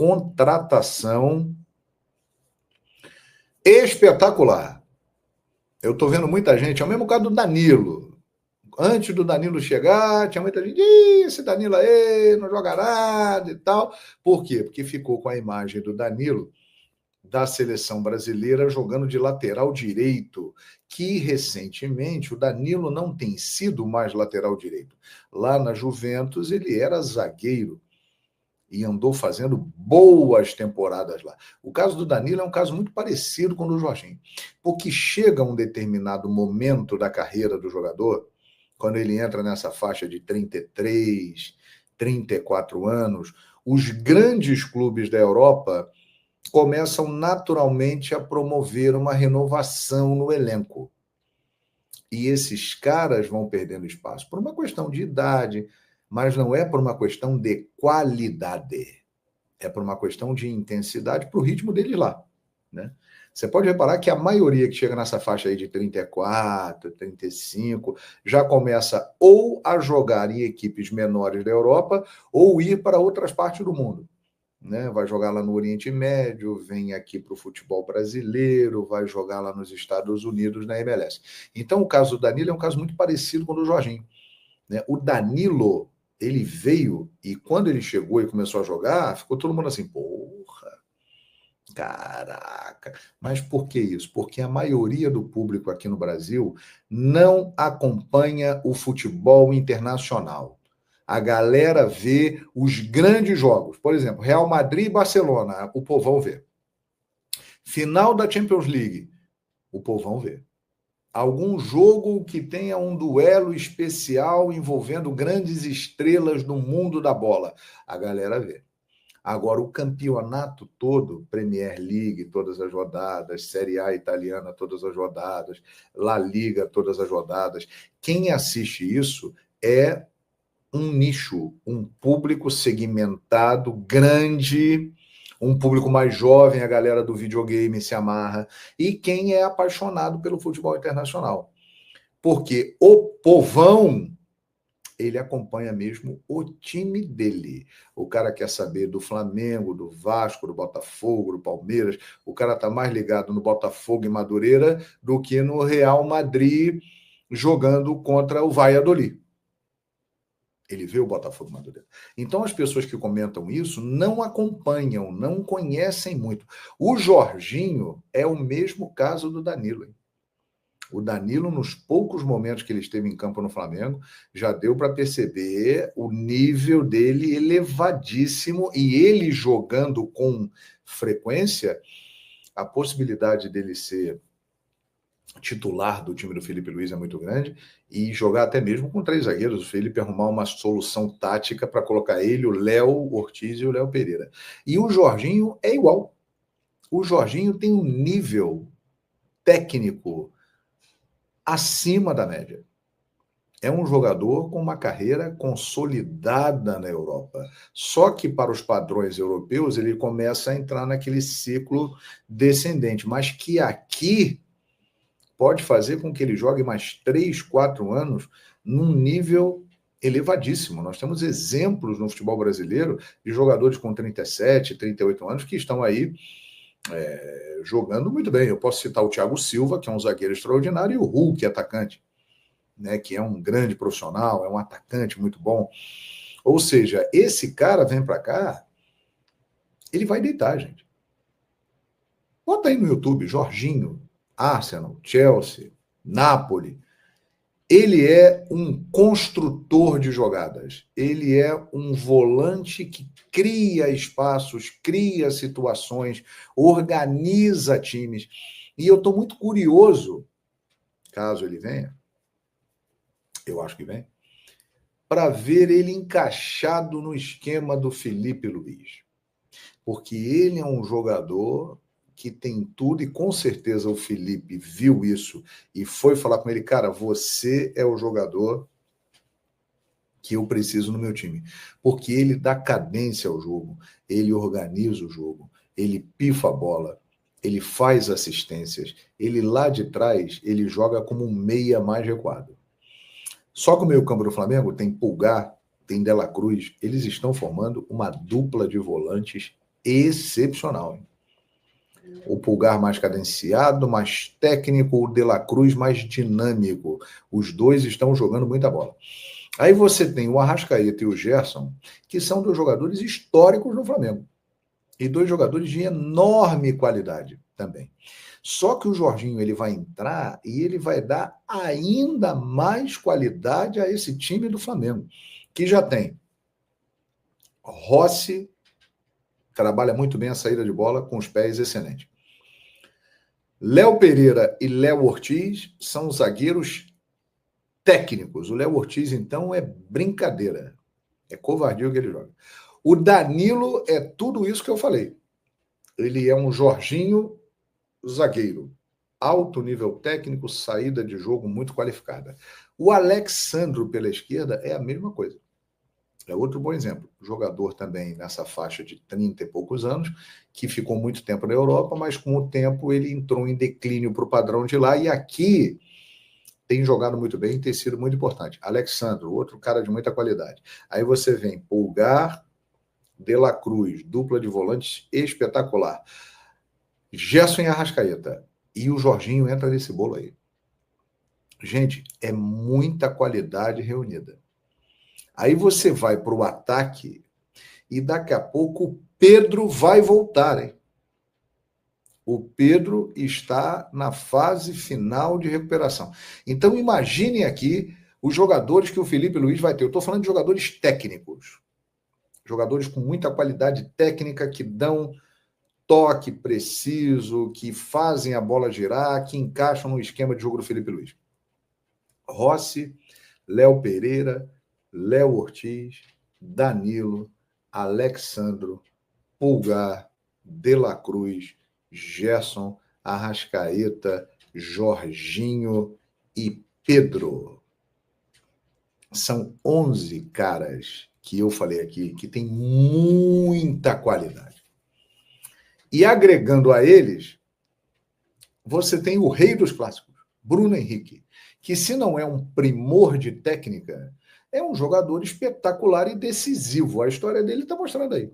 contratação espetacular. Eu estou vendo muita gente, é o mesmo caso do Danilo. Antes do Danilo chegar, tinha muita gente, esse Danilo aí não joga nada e tal. Por quê? Porque ficou com a imagem do Danilo da seleção brasileira jogando de lateral direito, que recentemente o Danilo não tem sido mais lateral direito. Lá na Juventus ele era zagueiro e andou fazendo boas temporadas lá. O caso do Danilo é um caso muito parecido com o do Jorginho, porque chega um determinado momento da carreira do jogador, quando ele entra nessa faixa de 33, 34 anos, os grandes clubes da Europa começam naturalmente a promover uma renovação no elenco. E esses caras vão perdendo espaço por uma questão de idade, mas não é por uma questão de qualidade. É por uma questão de intensidade para o ritmo deles lá, né? Você pode reparar que a maioria que chega nessa faixa aí de 34, 35, já começa ou a jogar em equipes menores da Europa ou ir para outras partes do mundo, né? Vai jogar lá no Oriente Médio, vem aqui para o futebol brasileiro, vai jogar lá nos Estados Unidos na MLS. Então, o caso do Danilo é um caso muito parecido com o do Jorginho, né? O Danilo, ele veio e quando ele chegou e começou a jogar, ficou todo mundo assim, porra, caraca. Mas por que isso? Porque a maioria do público aqui no Brasil não acompanha o futebol internacional. A galera vê os grandes jogos. Por exemplo, Real Madrid e Barcelona, o povão vê. Final da Champions League, o povão vê. Algum jogo que tenha um duelo especial envolvendo grandes estrelas do mundo da bola, a galera vê. Agora, o campeonato todo, Premier League, todas as rodadas, Série A italiana, todas as rodadas, La Liga, todas as rodadas, quem assiste isso é um nicho, um público segmentado, grande, um público mais jovem, a galera do videogame se amarra, e quem é apaixonado pelo futebol internacional. Porque o povão, ele acompanha mesmo o time dele. O cara quer saber do Flamengo, do Vasco, do Botafogo, do Palmeiras. O cara está mais ligado no Botafogo e Madureira do que no Real Madrid jogando contra o Valladolid. Ele vê o Botafogo e Madureira. Então, as pessoas que comentam isso não acompanham, não conhecem muito. O Jorginho é o mesmo caso do Danilo, hein? O Danilo, nos poucos momentos que ele esteve em campo no Flamengo, já deu para perceber o nível dele elevadíssimo e ele jogando com frequência, a possibilidade dele ser titular do time do Felipe Luiz é muito grande e jogar até mesmo com 3 zagueiros. O Felipe arrumar uma solução tática para colocar ele, o Léo Ortiz e o Léo Pereira. E o Jorginho é igual. O Jorginho tem um nível técnico acima da média. É um jogador com uma carreira consolidada na Europa. Só que para os padrões europeus ele começa a entrar naquele ciclo descendente, mas que aqui pode fazer com que ele jogue mais 3, 4 anos num nível elevadíssimo. Nós temos exemplos no futebol brasileiro de jogadores com 37, 38 anos que estão aí jogando muito bem. Eu posso citar o Thiago Silva, que é um zagueiro extraordinário, e o Hulk, atacante, né, que é um grande profissional, é um atacante muito bom. Ou seja, esse cara vem para cá, ele vai deitar, gente. Bota aí no YouTube, Jorginho, Arsenal, Chelsea, Napoli. Ele é um construtor de jogadas. Ele é um volante que cria espaços, cria situações, organiza times. E eu estou muito curioso, caso ele venha, eu acho que vem, para ver ele encaixado no esquema do Felipe Luiz. Porque ele é um jogador que tem tudo, e com certeza o Felipe viu isso e foi falar com ele, cara, você é o jogador que eu preciso no meu time. Porque ele dá cadência ao jogo, ele organiza o jogo, ele pifa a bola, ele faz assistências, ele lá de trás, ele joga como um meia mais recuado. Só que o meio-campo do Flamengo tem Pulgar, tem De La Cruz, eles estão formando uma dupla de volantes excepcional. Hein? O Pulgar mais cadenciado, mais técnico, o De La Cruz mais dinâmico. Os dois estão jogando muita bola. Aí você tem o Arrascaeta e o Gerson, que são dois jogadores históricos no Flamengo. E dois jogadores de enorme qualidade também. Só que o Jorginho ele vai entrar e ele vai dar ainda mais qualidade a esse time do Flamengo, que já tem Rossi, trabalha muito bem a saída de bola, com os pés excelente. Léo Pereira e Léo Ortiz são zagueiros técnicos. O Léo Ortiz, então, é brincadeira. É covardia o que ele joga. O Danilo é tudo isso que eu falei. Ele é um Jorginho zagueiro. Alto nível técnico, saída de jogo muito qualificada. O Alexandro pela esquerda é a mesma coisa. É outro bom exemplo. Jogador também nessa faixa de 30 e poucos anos, que ficou muito tempo na Europa, mas com o tempo ele entrou em declínio para o padrão de lá, e aqui tem jogado muito bem e tem sido muito importante. Alexandro, outro cara de muita qualidade. Aí você vem Pulgar, De La Cruz, dupla de volantes espetacular. Gerson e Arrascaeta. E o Jorginho entra nesse bolo aí. Gente, é muita qualidade reunida. Aí você vai para o ataque e daqui a pouco o Pedro vai voltar, hein? O Pedro está na fase final de recuperação. Então imagine aqui os jogadores que o Felipe Luiz vai ter. Eu estou falando de jogadores técnicos. Jogadores com muita qualidade técnica que dão toque preciso, que fazem a bola girar, que encaixam no esquema de jogo do Felipe Luiz. Rossi, Léo Pereira, Léo Ortiz, Danilo, Alexandro, Pulgar, De La Cruz, Gerson, Arrascaeta, Jorginho e Pedro. São 11 caras que eu falei aqui que tem muita qualidade. E agregando a eles, você tem o rei dos clássicos, Bruno Henrique, que se não é um primor de técnica, é um jogador espetacular e decisivo. A história dele está mostrando aí.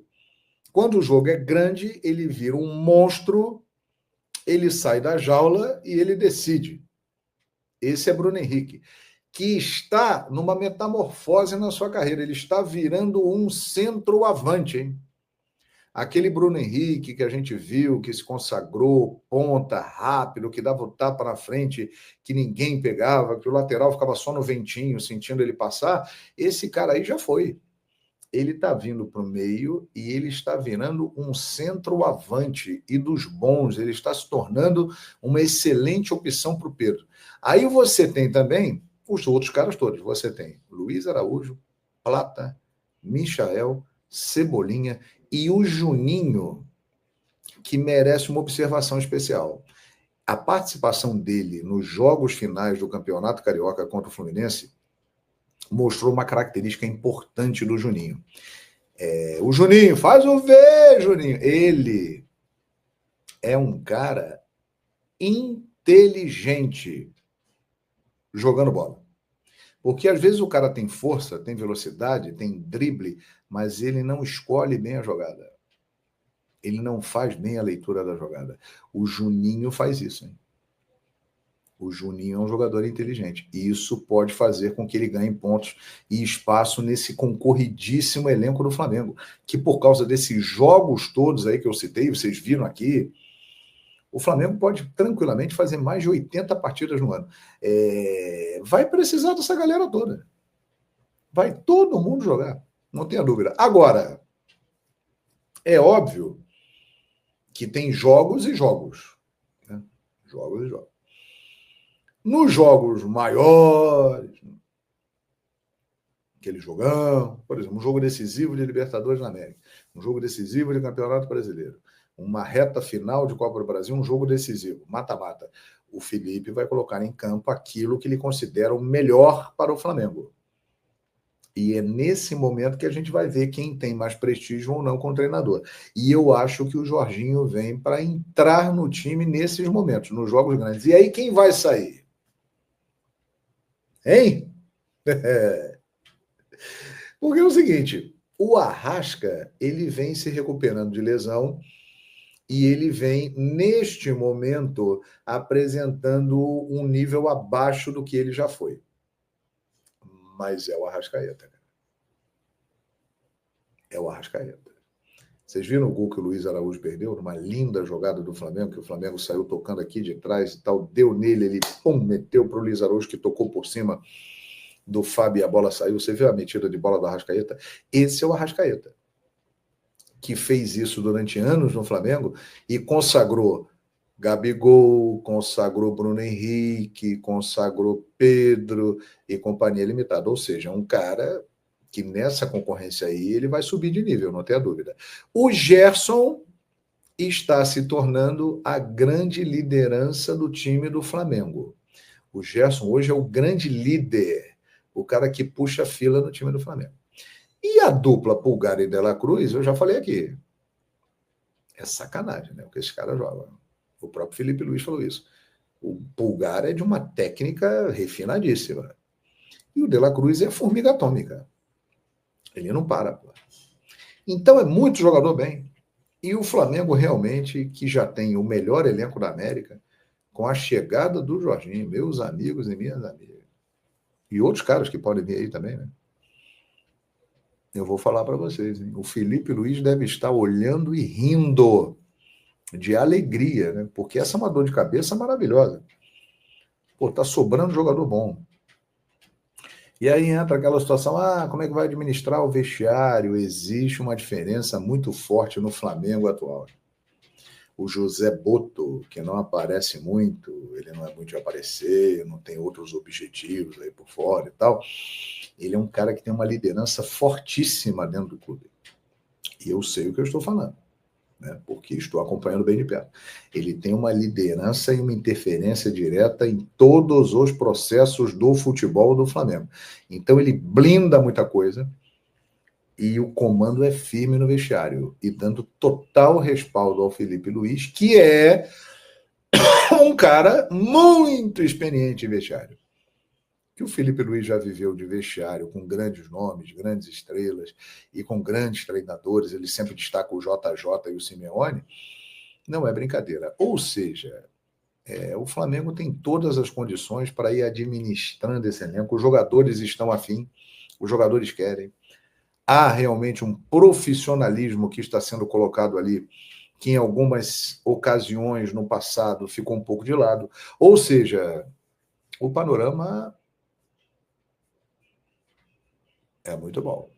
Quando o jogo é grande, ele vira um monstro, ele sai da jaula e ele decide. Esse é Bruno Henrique, que está numa metamorfose na sua carreira. Ele está virando um centroavante, hein? Aquele Bruno Henrique que a gente viu, que se consagrou, ponta, rápido, que dava o tapa na frente, que ninguém pegava, que o lateral ficava só no ventinho, sentindo ele passar, esse cara aí já foi. Ele está vindo para o meio e ele está virando um centroavante e dos bons. Ele está se tornando uma excelente opção para o Pedro. Aí você tem também os outros caras todos. Você tem Luiz Araújo, Plata, Michael, Cebolinha e o Juninho, que merece uma observação especial. A participação dele nos jogos finais do Campeonato Carioca contra o Fluminense mostrou uma característica importante do Juninho. O Juninho, faz o V, Juninho. Ele é um cara inteligente jogando bola. Porque às vezes o cara tem força, tem velocidade, tem drible, mas ele não escolhe bem a jogada. Ele não faz bem a leitura da jogada. O Juninho faz isso, hein? O Juninho é um jogador inteligente. E isso pode fazer com que ele ganhe pontos e espaço nesse concorridíssimo elenco do Flamengo. Que por causa desses jogos todos aí que eu citei, vocês viram aqui, o Flamengo pode tranquilamente fazer mais de 80 partidas no ano. Vai precisar dessa galera toda. Vai todo mundo jogar. Não tenha dúvida. Agora, é óbvio que tem jogos e jogos. Né? Jogos e jogos. Nos jogos maiores, aquele jogão, por exemplo, um jogo decisivo de Libertadores na América, um jogo decisivo de Campeonato Brasileiro, uma reta final de Copa do Brasil, um jogo decisivo, mata-mata. O Felipe vai colocar em campo aquilo que ele considera o melhor para o Flamengo. E é nesse momento que a gente vai ver quem tem mais prestígio ou não com o treinador. E eu acho que o Jorginho vem para entrar no time nesses momentos, nos jogos grandes. E aí quem vai sair? Hein? Porque é o seguinte, O Arrasca, ele vem se recuperando de lesão e ele vem, neste momento, apresentando um nível abaixo do que ele já foi. Mas é o Arrascaeta. É o Arrascaeta. Vocês viram o gol que o Luiz Araújo perdeu? Numa linda jogada do Flamengo, que o Flamengo saiu tocando aqui de trás e tal, deu nele, ele pum, meteu para o Luiz Araújo, que tocou por cima do Fábio e a bola saiu. Você viu a metida de bola do Arrascaeta? Esse é o Arrascaeta, que fez isso durante anos no Flamengo e consagrou Gabigol, consagrou Bruno Henrique, consagrou Pedro e companhia limitada. Ou seja, um cara que nessa concorrência aí ele vai subir de nível, não tenha dúvida. O Gerson está se tornando a grande liderança do time do Flamengo. O Gerson hoje é o grande líder, o cara que puxa a fila no time do Flamengo. E a dupla Pulgar e De La Cruz, eu já falei aqui, é sacanagem, né? O que esse cara joga. O próprio Felipe Luiz falou isso. O Pulgar é de uma técnica refinadíssima. E o De La Cruz é formiga atômica. Ele não para, pô. Então é muito jogador bem. E o Flamengo realmente, que já tem o melhor elenco da América, com a chegada do Jorginho, meus amigos e minhas amigas. E outros caras que podem vir aí também, né? Eu vou falar para vocês, hein? O Felipe Luiz deve estar olhando e rindo de alegria, né? Porque essa é uma dor de cabeça maravilhosa. Pô, tá sobrando jogador bom. E aí entra aquela situação, como é que vai administrar o vestiário? Existe uma diferença muito forte no Flamengo atual. O José Boto, que não aparece muito, ele não é muito de aparecer, não tem outros objetivos aí por fora e tal, ele é um cara que tem uma liderança fortíssima dentro do clube. E eu sei o que eu estou falando, né? Porque estou acompanhando bem de perto. Ele tem uma liderança e uma interferência direta em todos os processos do futebol do Flamengo. Então ele blinda muita coisa e o comando é firme no vestiário e dando total respaldo ao Felipe Luiz, que é um cara muito experiente em vestiário. Que o Felipe Luiz já viveu de vestiário com grandes nomes, grandes estrelas e com grandes treinadores, ele sempre destaca o JJ e o Simeone, não é brincadeira. Ou seja, o Flamengo tem todas as condições para ir administrando esse elenco, os jogadores estão afim, os jogadores querem. Há realmente um profissionalismo que está sendo colocado ali, que em algumas ocasiões no passado ficou um pouco de lado. Ou seja, o panorama é muito bom.